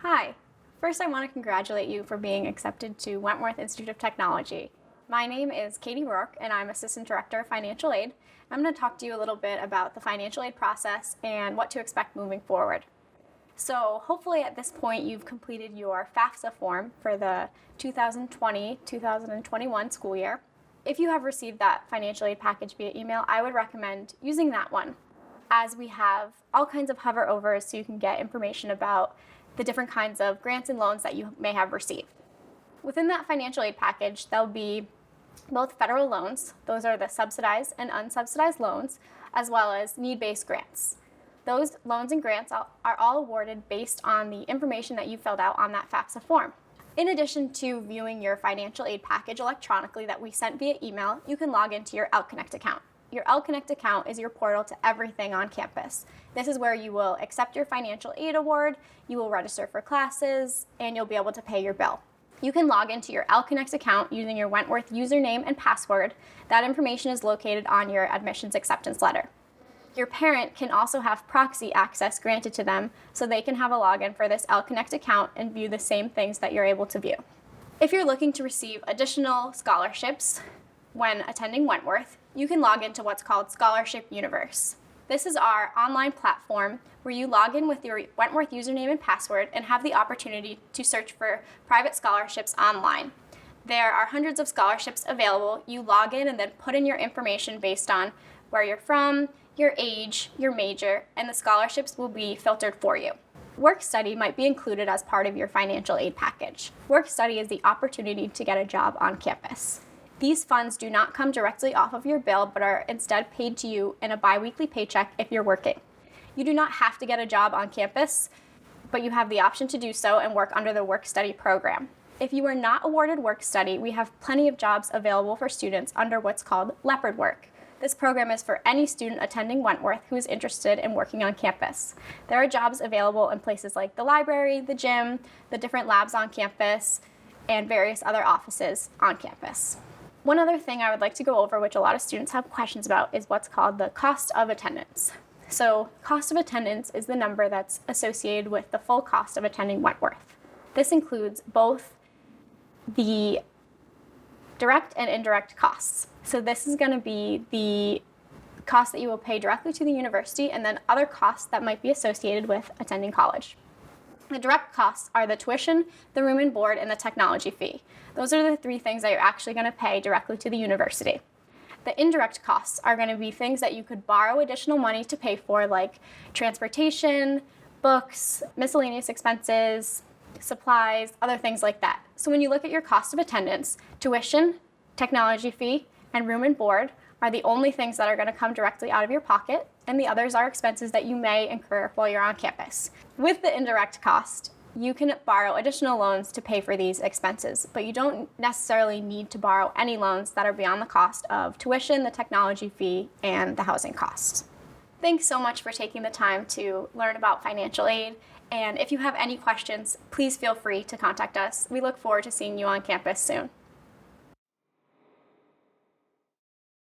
Hi. First, I want to congratulate you for being accepted to Wentworth Institute of Technology. My name is Katie Rourke, and I'm Assistant Director of Financial Aid. I'm going to talk to you a little bit about the financial aid process and what to expect moving forward. So hopefully at this point you've completed your FAFSA form for the 2020-2021 school year. If you have received that financial aid package via email, I would recommend using that one, as we have all kinds of hover overs so you can get information about the different kinds of grants and loans that you may have received. Within that financial aid package, there'll be both federal loans, those are the subsidized and unsubsidized loans, as well as need-based grants. Those loans and grants are all awarded based on the information that you filled out on that FAFSA form. In addition to viewing your financial aid package electronically that we sent via email, you can log into your OutConnect account. Your OutConnect account is your portal to everything on campus. This is where you will accept your financial aid award, you will register for classes, and you'll be able to pay your bill. You can log into your OutConnect account using your Wentworth username and password. That information is located on your admissions acceptance letter. Your parent can also have proxy access granted to them so they can have a login for this OutConnect account and view the same things that you're able to view. If you're looking to receive additional scholarships when attending Wentworth, you can log into what's called Scholarship Universe. This is our online platform where you log in with your Wentworth username and password and have the opportunity to search for private scholarships online. There are hundreds of scholarships available. You log in and then put in your information based on where you're from, your age, your major, and the scholarships will be filtered for you. Work study might be included as part of your financial aid package. Work study is the opportunity to get a job on campus. These funds do not come directly off of your bill, but are instead paid to you in a biweekly paycheck if you're working. You do not have to get a job on campus, but you have the option to do so and work under the work study program. If you are not awarded work study, we have plenty of jobs available for students under what's called Leopard Work. This program is for any student attending Wentworth who is interested in working on campus. There are jobs available in places like the library, the gym, the different labs on campus, and various other offices on campus. One other thing I would like to go over, which a lot of students have questions about, is what's called the cost of attendance. So, cost of attendance is the number that's associated with the full cost of attending Wentworth. This includes both the direct and indirect costs. So this is going to be the cost that you will pay directly to the university and then other costs that might be associated with attending college. The direct costs are the tuition, the room and board, and the technology fee. Those are the three things that you're actually going to pay directly to the university. The indirect costs are going to be things that you could borrow additional money to pay for, like transportation, books, miscellaneous expenses, supplies, other things like that. So when you look at your cost of attendance, tuition, technology fee, and room and board are the only things that are going to come directly out of your pocket, and the others are expenses that you may incur while you're on campus. With the indirect cost, you can borrow additional loans to pay for these expenses, but you don't necessarily need to borrow any loans that are beyond the cost of tuition, the technology fee, and the housing costs. Thanks so much for taking the time to learn about financial aid, and if you have any questions, please feel free to contact us. We look forward to seeing you on campus soon.